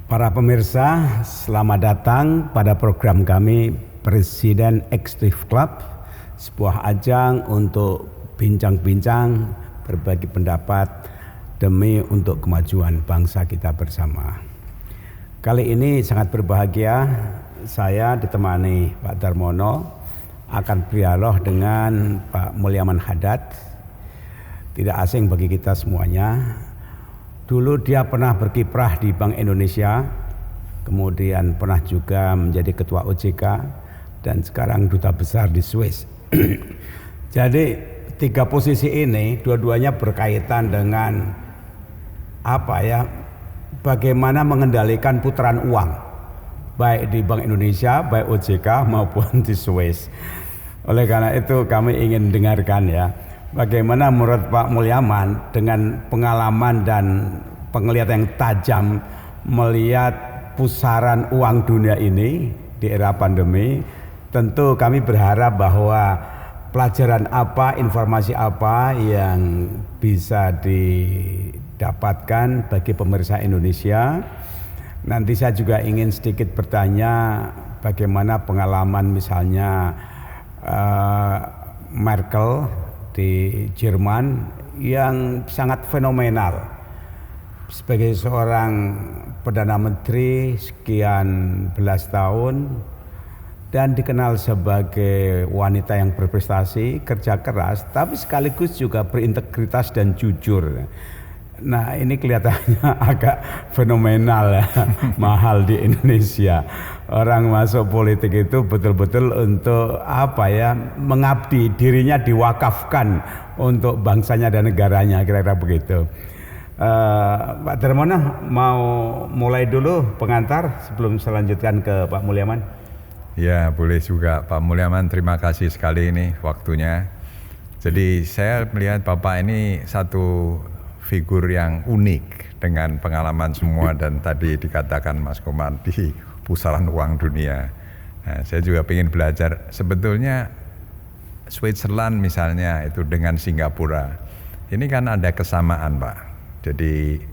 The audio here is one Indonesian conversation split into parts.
Para pemirsa, selamat datang pada program kami Presiden Executive Club, sebuah ajang untuk bincang-bincang, berbagi pendapat demi untuk kemajuan bangsa kita bersama. Kali ini sangat berbahagia, saya ditemani Pak Darmono akan berdialog dengan Pak Mulyaman Hadad. Tidak asing bagi kita semuanya. Dulu dia pernah berkiprah di Bank Indonesia, kemudian pernah juga menjadi ketua OJK dan sekarang duta besar di Swiss. Jadi tiga posisi ini dua-duanya berkaitan dengan bagaimana mengendalikan putaran uang baik di Bank Indonesia, baik OJK maupun di Swiss. Oleh karena itu kami ingin dengarkan bagaimana menurut Pak Mulyaman dengan pengalaman dan penglihatan yang tajam melihat pusaran uang dunia ini di era pandemi. Tentu kami berharap bahwa pelajaran apa, informasi apa yang bisa didapatkan bagi pemirsa Indonesia. Nanti saya juga ingin sedikit bertanya bagaimana pengalaman misalnya Merkel di Jerman yang sangat fenomenal sebagai seorang Perdana Menteri sekian belas tahun dan dikenal sebagai wanita yang berprestasi, kerja keras, tapi sekaligus juga berintegritas dan jujur. Nah, ini kelihatannya agak fenomenal mahal di Indonesia. Orang masuk politik itu betul-betul untuk mengabdi, dirinya diwakafkan untuk bangsanya dan negaranya, kira-kira begitu. Pak Darmono mau mulai dulu pengantar sebelum saya lanjutkan ke Pak Mulyaman. Ya, boleh juga Pak Mulyaman, terima kasih sekali ini waktunya. Jadi saya melihat Bapak ini satu figur yang unik dengan pengalaman semua dan tadi dikatakan Mas Komar di pusaran uang dunia. Nah, saya juga ingin belajar sebetulnya Switzerland misalnya itu dengan Singapura. Ini kan ada kesamaan Pak. Jadi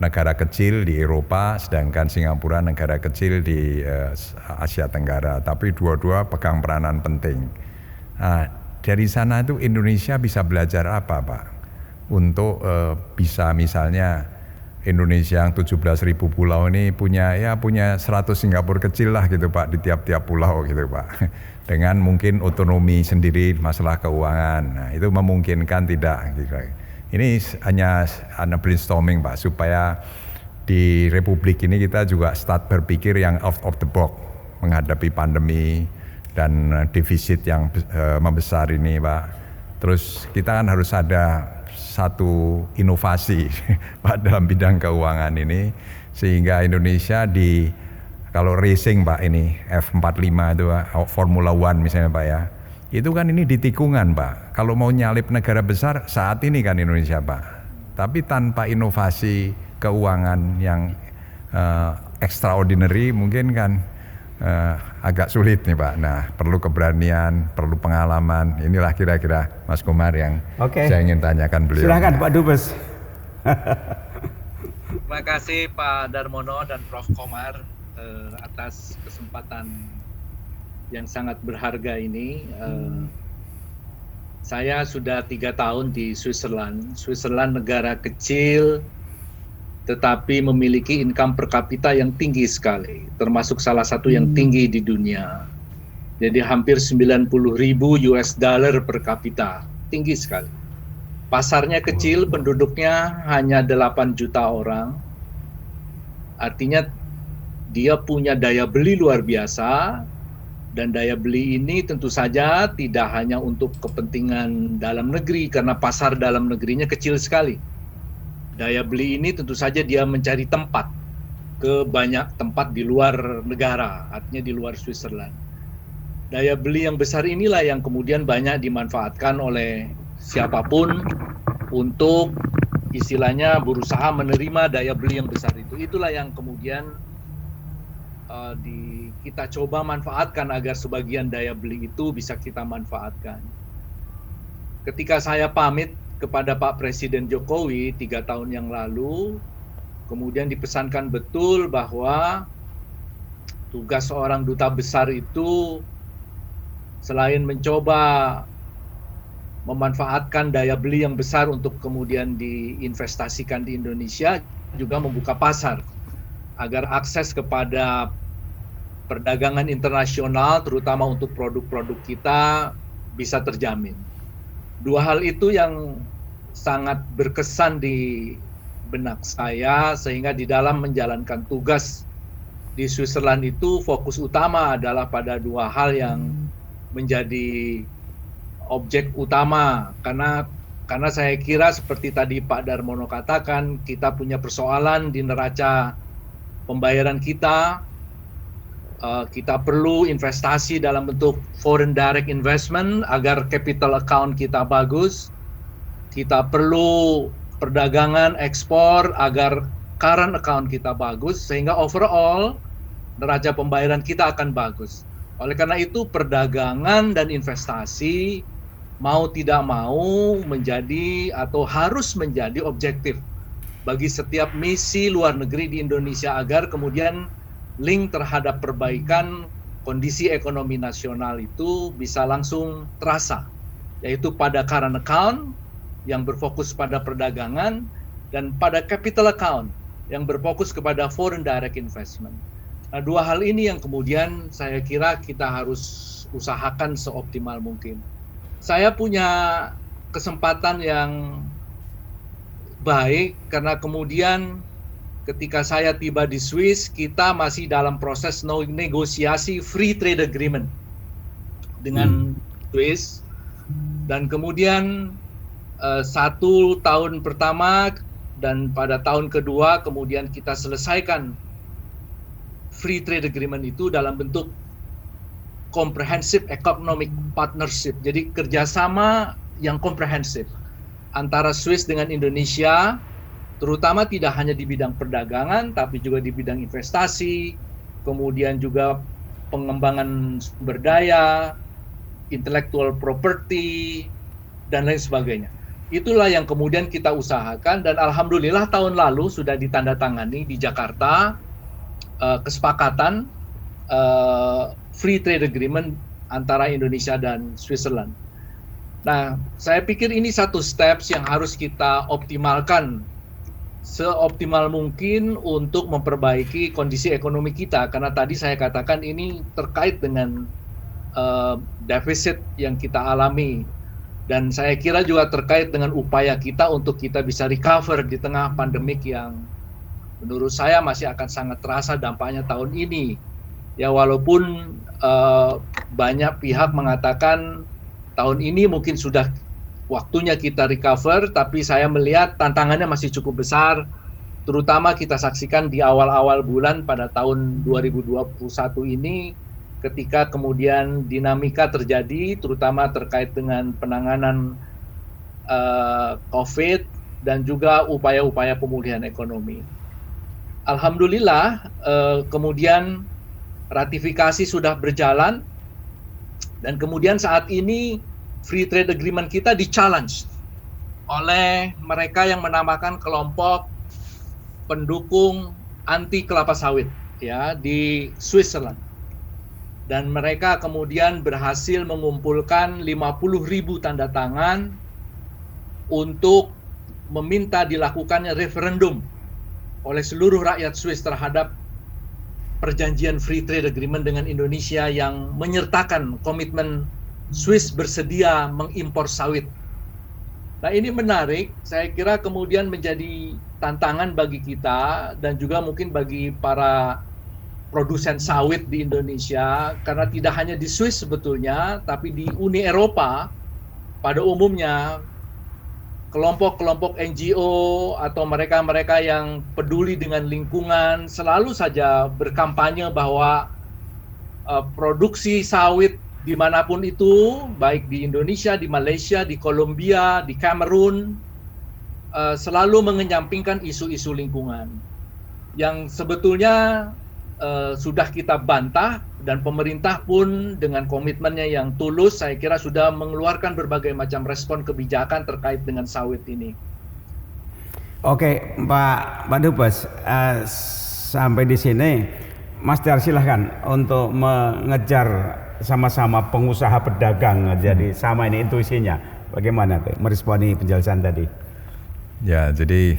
negara kecil di Eropa sedangkan Singapura negara kecil di Asia Tenggara. Tapi dua-dua pegang peranan penting. Nah, dari sana itu Indonesia bisa belajar apa Pak? Untuk bisa misalnya Indonesia yang 17.000 pulau ini punya 100 Singapura kecil lah gitu Pak di tiap-tiap pulau gitu Pak. Dengan mungkin otonomi sendiri masalah keuangan. Nah, itu memungkinkan tidak gitu. Ini hanya brainstorming Pak supaya di Republik ini kita juga start berpikir yang out of the box menghadapi pandemi dan defisit yang membesar ini Pak. Terus kita kan harus ada satu inovasi Pak dalam bidang keuangan ini sehingga Indonesia kalau racing Pak ini F45 itu Formula One misalnya Pak ya, itu kan ini di tikungan Pak. Kalau mau nyalip negara besar saat ini kan Indonesia Pak, tapi tanpa inovasi keuangan yang extraordinary mungkin kan agak sulit nih Pak. Nah, perlu keberanian, perlu pengalaman. Inilah kira-kira Mas Komar yang saya ingin tanyakan beliau. Silakan Pak Dubes. Terima kasih Pak Darmono dan Prof. Komar atas kesempatan yang sangat berharga ini. Saya sudah 3 tahun di Switzerland. Switzerland negara kecil tetapi memiliki income per kapita yang tinggi sekali, termasuk salah satu yang tinggi di dunia. Jadi hampir 90.000 US dollar per kapita, tinggi sekali. Pasarnya kecil, penduduknya hanya 8 juta orang. Artinya dia punya daya beli luar biasa, dan daya beli ini tentu saja tidak hanya untuk kepentingan dalam negeri, karena pasar dalam negerinya kecil sekali. Daya beli ini tentu saja dia mencari tempat ke banyak tempat di luar negara, artinya di luar Switzerland. Daya beli yang besar inilah yang kemudian banyak dimanfaatkan oleh siapapun untuk istilahnya berusaha menerima daya beli yang besar itu. Itulah yang kemudian kita coba manfaatkan agar sebagian daya beli itu bisa kita manfaatkan. Ketika saya pamit kepada Pak Presiden Jokowi 3 tahun yang lalu, Kemudian dipesankan betul bahwa tugas seorang duta besar itu selain mencoba memanfaatkan daya beli yang besar untuk kemudian diinvestasikan di Indonesia, juga membuka pasar agar akses kepada perdagangan internasional terutama untuk produk-produk kita bisa terjamin. Dua hal itu yang sangat berkesan di benak saya, sehingga di dalam menjalankan tugas di Switzerland itu fokus utama adalah pada dua hal yang menjadi objek utama, karena saya kira seperti tadi Pak Darmono katakan, kita punya persoalan di neraca pembayaran kita. Kita perlu investasi dalam bentuk foreign direct investment agar capital account kita bagus. Kita perlu perdagangan ekspor agar current account kita bagus, sehingga overall neraca pembayaran kita akan bagus. Oleh karena itu perdagangan dan investasi mau tidak mau menjadi atau harus menjadi objektif bagi setiap misi luar negeri di Indonesia, agar kemudian link terhadap perbaikan kondisi ekonomi nasional itu bisa langsung terasa, yaitu pada current account yang berfokus pada perdagangan dan pada capital account yang berfokus kepada foreign direct investment. Nah, dua hal ini yang kemudian saya kira kita harus usahakan seoptimal mungkin. Saya punya kesempatan yang baik karena kemudian ketika saya tiba di Swiss, kita masih dalam proses negosiasi free trade agreement dengan Swiss, dan kemudian 1 tahun pertama dan pada tahun kedua kemudian kita selesaikan free trade agreement itu dalam bentuk comprehensive economic partnership. Jadi kerjasama yang komprehensif antara Swiss dengan Indonesia, terutama tidak hanya di bidang perdagangan, tapi juga di bidang investasi, kemudian juga pengembangan sumber daya, intellectual property, dan lain sebagainya. Itulah yang kemudian kita usahakan, dan alhamdulillah tahun lalu sudah ditandatangani di Jakarta kesepakatan free trade agreement antara Indonesia dan Switzerland. Nah, saya pikir ini satu steps yang harus kita optimalkan seoptimal mungkin untuk memperbaiki kondisi ekonomi kita, karena tadi saya katakan ini terkait dengan defisit yang kita alami, dan saya kira juga terkait dengan upaya kita untuk kita bisa recover di tengah pandemik yang menurut saya masih akan sangat terasa dampaknya tahun ini. Ya, walaupun banyak pihak mengatakan tahun ini mungkin sudah waktunya kita recover, tapi saya melihat tantangannya masih cukup besar, terutama kita saksikan di awal-awal bulan pada tahun 2021 ini, ketika kemudian dinamika terjadi, terutama terkait dengan penanganan COVID dan juga upaya-upaya pemulihan ekonomi. Alhamdulillah, kemudian ratifikasi sudah berjalan, dan kemudian saat ini free trade agreement kita di-challenge oleh mereka yang menamakan kelompok pendukung anti kelapa sawit ya di Switzerland. Dan mereka kemudian berhasil mengumpulkan 50.000 tanda tangan untuk meminta dilakukannya referendum oleh seluruh rakyat Swiss terhadap perjanjian free trade agreement dengan Indonesia yang menyertakan komitmen Swiss bersedia mengimpor sawit. Nah, ini menarik, saya kira kemudian menjadi tantangan bagi kita dan juga mungkin bagi para produsen sawit di Indonesia, karena tidak hanya di Swiss sebetulnya, tapi di Uni Eropa pada umumnya kelompok-kelompok NGO atau mereka-mereka yang peduli dengan lingkungan selalu saja berkampanye bahwa produksi sawit dimanapun itu, baik di Indonesia, di Malaysia, di Kolombia, di Kamerun, selalu mengenyampingkan isu-isu lingkungan yang sebetulnya sudah kita bantah, dan pemerintah pun dengan komitmennya yang tulus saya kira sudah mengeluarkan berbagai macam respon kebijakan terkait dengan sawit ini. Oke, Pak Dubes, sampai di sini, Mas Dar silahkan untuk mengejar sama-sama pengusaha pedagang, jadi sama ini intuisinya. Bagaimana tuh meresponi penjelasan tadi? Ya, jadi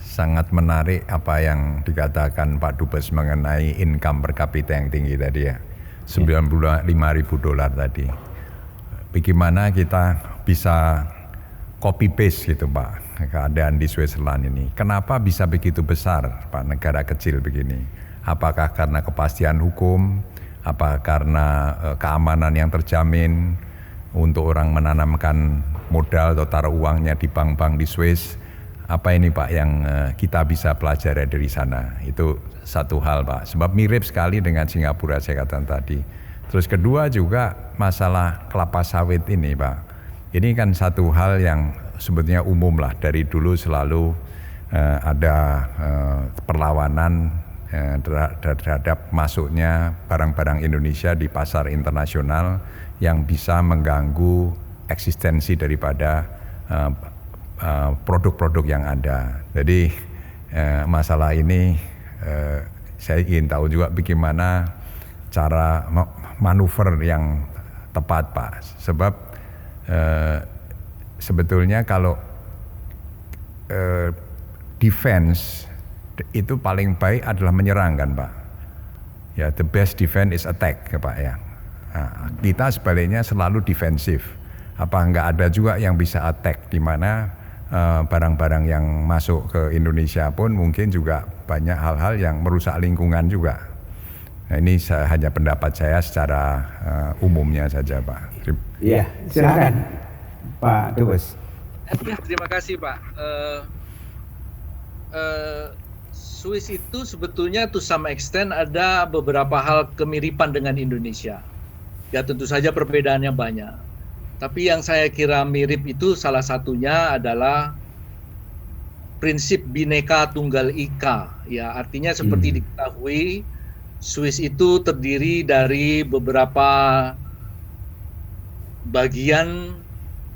sangat menarik apa yang dikatakan Pak Dubes mengenai income per kapita yang tinggi tadi ya, $95.000 tadi. Bagaimana kita bisa copy paste gitu Pak, keadaan di Switzerland ini. Kenapa bisa begitu besar Pak, negara kecil begini? Apakah karena kepastian hukum? Apa karena keamanan yang terjamin untuk orang menanamkan modal atau taruh uangnya di bank-bank di Swiss? Apa ini Pak yang kita bisa pelajari dari sana? Itu satu hal Pak, sebab mirip sekali dengan Singapura saya katakan tadi. Terus kedua juga masalah kelapa sawit ini Pak. Ini kan satu hal yang sebetulnya umum lah, dari dulu selalu ada perlawanan terhadap masuknya barang-barang Indonesia di pasar internasional yang bisa mengganggu eksistensi daripada produk-produk yang ada. Jadi masalah ini saya ingin tahu juga bagaimana cara manuver yang tepat Pak. Sebab sebetulnya kalau defense itu paling baik adalah menyerang kan Pak. Ya, the best defense is attack ya Pak ya. Nah, kita sebaliknya selalu defensif. Apa enggak ada juga yang bisa attack, di mana barang-barang yang masuk ke Indonesia pun mungkin juga banyak hal-hal yang merusak lingkungan juga. Nah, ini hanya pendapat saya secara umumnya saja Pak. Iya, silakan Pak Dubes. Terima kasih Pak. Swiss itu sebetulnya to some extent ada beberapa hal kemiripan dengan Indonesia. Ya tentu saja perbedaannya banyak. Tapi yang saya kira mirip itu salah satunya adalah prinsip Bhinneka Tunggal Ika. Ya, artinya seperti diketahui Swiss itu terdiri dari beberapa bagian.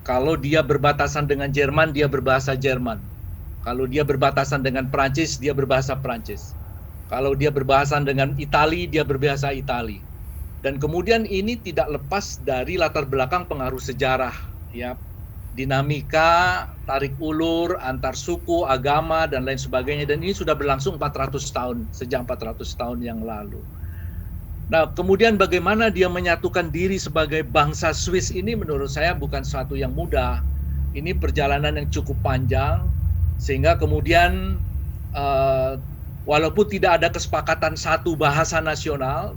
Kalau dia berbatasan dengan Jerman, dia berbahasa Jerman. Kalau dia berbatasan dengan Prancis, dia berbahasa Prancis. Kalau dia berbatasan dengan Itali, dia berbahasa Itali. Dan kemudian ini tidak lepas dari latar belakang pengaruh sejarah, ya, dinamika, tarik ulur antar suku, agama dan lain sebagainya. Dan ini sudah berlangsung 400 tahun, sejak 400 tahun yang lalu. Nah, kemudian bagaimana dia menyatukan diri sebagai bangsa Swiss ini menurut saya bukan sesuatu yang mudah. Ini perjalanan yang cukup panjang. Sehingga kemudian walaupun tidak ada kesepakatan satu bahasa nasional,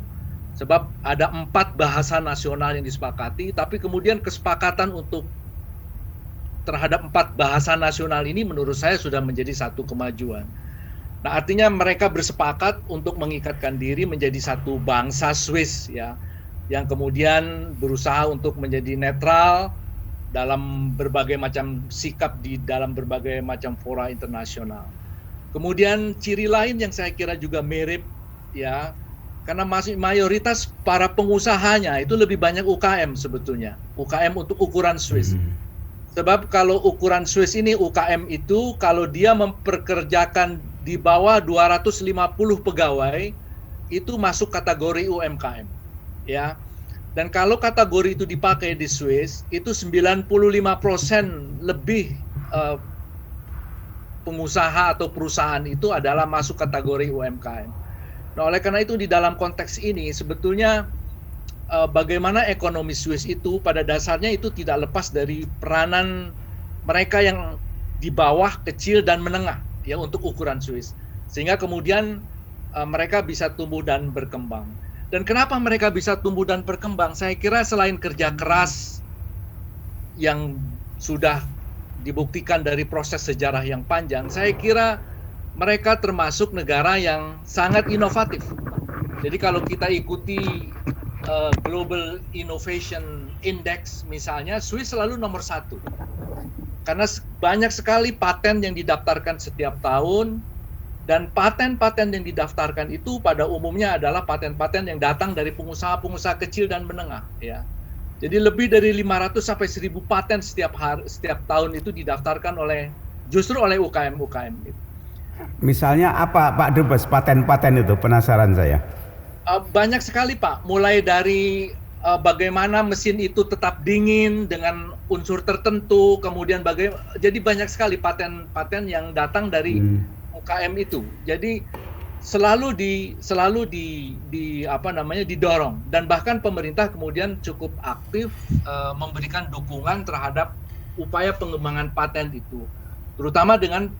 sebab ada 4 bahasa nasional yang disepakati, tapi kemudian kesepakatan untuk terhadap 4 bahasa nasional ini menurut saya sudah menjadi satu kemajuan. Nah, artinya mereka bersepakat untuk mengikatkan diri menjadi satu bangsa Swiss ya, yang kemudian berusaha untuk menjadi netral dalam berbagai macam sikap di dalam berbagai macam fora internasional. Kemudian ciri lain yang saya kira juga mirip ya, karena masih mayoritas para pengusahanya itu lebih banyak UKM sebetulnya. UKM untuk ukuran Swiss. Sebab kalau ukuran Swiss ini UKM itu kalau dia memperkerjakan di bawah 250 pegawai itu masuk kategori UMKM. Ya. Dan kalau kategori itu dipakai di Swiss, itu 95% lebih pengusaha atau perusahaan itu adalah masuk kategori UMKM. Nah, oleh karena itu di dalam konteks ini sebetulnya bagaimana ekonomi Swiss itu pada dasarnya itu tidak lepas dari peranan mereka yang di bawah, kecil dan menengah ya untuk ukuran Swiss. Sehingga kemudian mereka bisa tumbuh dan berkembang. Dan kenapa mereka bisa tumbuh dan berkembang? Saya kira selain kerja keras yang sudah dibuktikan dari proses sejarah yang panjang, saya kira mereka termasuk negara yang sangat inovatif. Jadi kalau kita ikuti Global Innovation Index misalnya, Swiss selalu nomor 1. Karena banyak sekali paten yang didaftarkan setiap tahun, dan paten-paten yang didaftarkan itu pada umumnya adalah paten-paten yang datang dari pengusaha-pengusaha kecil dan menengah ya. Jadi lebih dari 500 sampai 1000 paten setiap tahun itu didaftarkan oleh justru oleh UKM-UKM itu. Misalnya apa Pak Dubes, paten-paten itu, penasaran saya. Banyak sekali Pak, mulai dari bagaimana mesin itu tetap dingin dengan unsur tertentu, kemudian jadi banyak sekali paten-paten yang datang dari UKM itu. Jadi selalu didorong, dan bahkan pemerintah kemudian cukup aktif memberikan dukungan terhadap upaya pengembangan paten itu, terutama dengan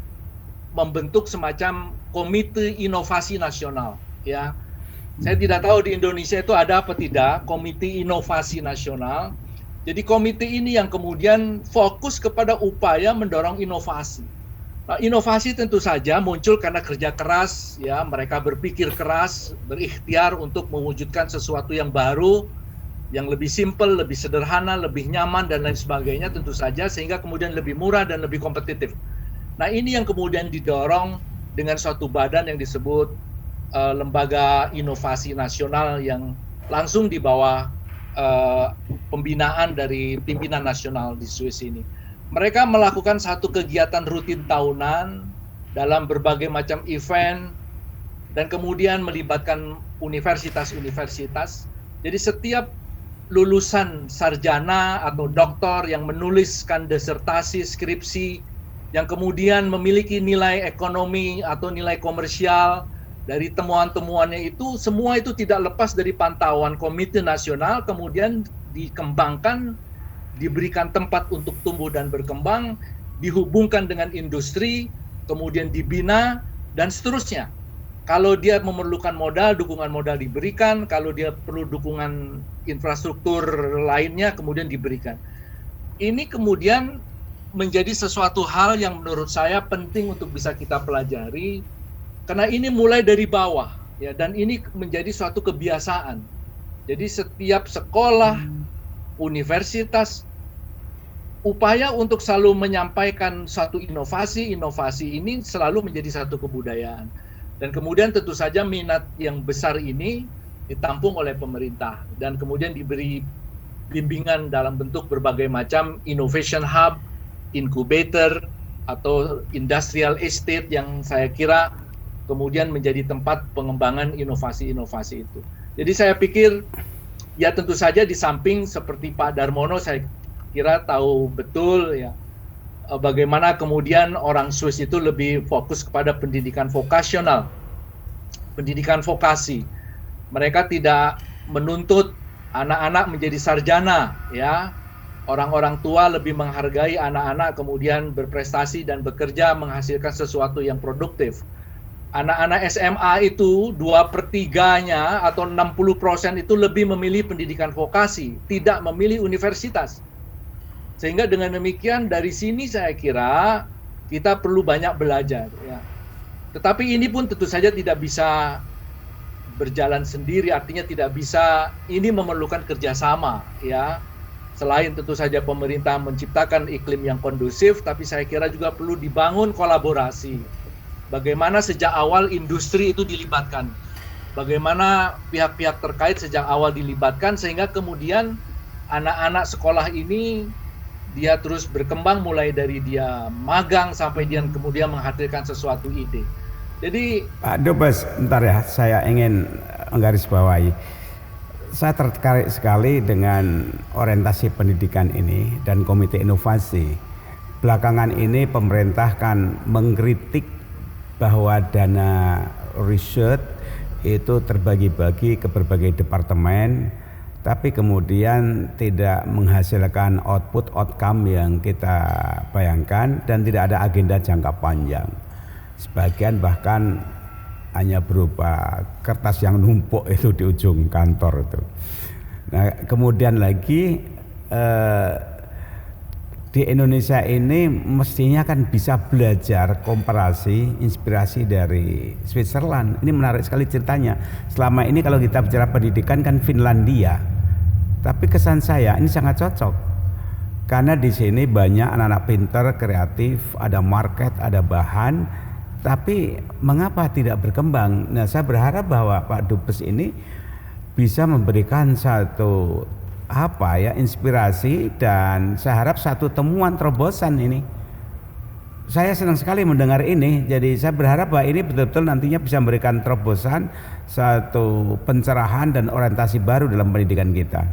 membentuk semacam komite inovasi nasional, ya. Saya tidak tahu di Indonesia itu ada apa tidak komite inovasi nasional. Jadi komite ini yang kemudian fokus kepada upaya mendorong inovasi. Nah, inovasi tentu saja muncul karena kerja keras, ya, mereka berpikir keras, berikhtiar untuk mewujudkan sesuatu yang baru, yang lebih simpel, lebih sederhana, lebih nyaman dan lain sebagainya tentu saja, sehingga kemudian lebih murah dan lebih kompetitif. Nah, ini yang kemudian didorong dengan suatu badan yang disebut Lembaga Inovasi Nasional yang langsung di bawah pembinaan dari pimpinan nasional di Swiss ini. Mereka melakukan satu kegiatan rutin tahunan dalam berbagai macam event dan kemudian melibatkan universitas-universitas. Jadi setiap lulusan sarjana atau doktor yang menuliskan disertasi, skripsi, yang kemudian memiliki nilai ekonomi atau nilai komersial dari temuan-temuannya itu, semua itu tidak lepas dari pantauan Komite Nasional, kemudian dikembangkan, diberikan tempat untuk tumbuh dan berkembang, dihubungkan dengan industri, kemudian dibina, dan seterusnya. Kalau dia memerlukan modal, dukungan modal diberikan. Kalau dia perlu dukungan infrastruktur lainnya, kemudian diberikan. Ini kemudian menjadi sesuatu hal yang menurut saya penting untuk bisa kita pelajari, karena ini mulai dari bawah, ya, dan ini menjadi suatu kebiasaan. Jadi setiap sekolah, universitas, upaya untuk selalu menyampaikan satu inovasi ini selalu menjadi satu kebudayaan. Dan kemudian tentu saja minat yang besar ini ditampung oleh pemerintah dan kemudian diberi bimbingan dalam bentuk berbagai macam innovation hub, incubator, atau industrial estate yang saya kira kemudian menjadi tempat pengembangan inovasi-inovasi itu. Jadi saya pikir ya tentu saja di samping seperti Pak Darmono, saya kira tahu betul ya bagaimana kemudian orang Swiss itu lebih fokus kepada pendidikan vokasional, pendidikan vokasi. Mereka tidak menuntut anak-anak menjadi sarjana, ya. Orang-orang tua lebih menghargai anak-anak kemudian berprestasi dan bekerja menghasilkan sesuatu yang produktif. Anak-anak SMA itu 2/3-nya atau 60% itu lebih memilih pendidikan vokasi, tidak memilih universitas. Sehingga dengan demikian dari sini saya kira kita perlu banyak belajar, ya. Tetapi ini pun tentu saja tidak bisa berjalan sendiri, artinya tidak bisa, ini memerlukan kerjasama, ya. Selain tentu saja pemerintah menciptakan iklim yang kondusif, tapi saya kira juga perlu dibangun kolaborasi. Bagaimana sejak awal industri itu dilibatkan, bagaimana pihak-pihak terkait sejak awal dilibatkan, sehingga kemudian anak-anak sekolah ini dia terus berkembang mulai dari dia magang sampai dia kemudian menghadirkan sesuatu ide. Jadi Pak Dubes, bentar ya, saya ingin menggarisbawahi. Saya tertarik sekali dengan orientasi pendidikan ini dan komite inovasi. Belakangan ini pemerintah kan mengkritik bahwa dana riset itu terbagi-bagi ke berbagai departemen, tapi kemudian tidak menghasilkan outcome yang kita bayangkan dan tidak ada agenda jangka panjang. Sebagian bahkan hanya berupa kertas yang numpuk itu di ujung kantor itu. Nah, kemudian lagi di Indonesia ini mestinya kan bisa belajar komparasi, inspirasi dari Switzerland. Ini menarik sekali ceritanya. Selama ini kalau kita bicara pendidikan kan Finlandia, tapi kesan saya ini sangat cocok karena di sini banyak anak-anak pintar, kreatif, ada market, ada bahan. Tapi mengapa tidak berkembang? Nah, saya berharap bahwa Pak Dubes ini bisa memberikan satu inspirasi dan saya harap satu temuan terobosan ini. saya senang sekali mendengar ini. Jadi saya berharap bahwa ini betul-betul nantinya bisa memberikan terobosan, satu pencerahan dan orientasi baru dalam pendidikan kita.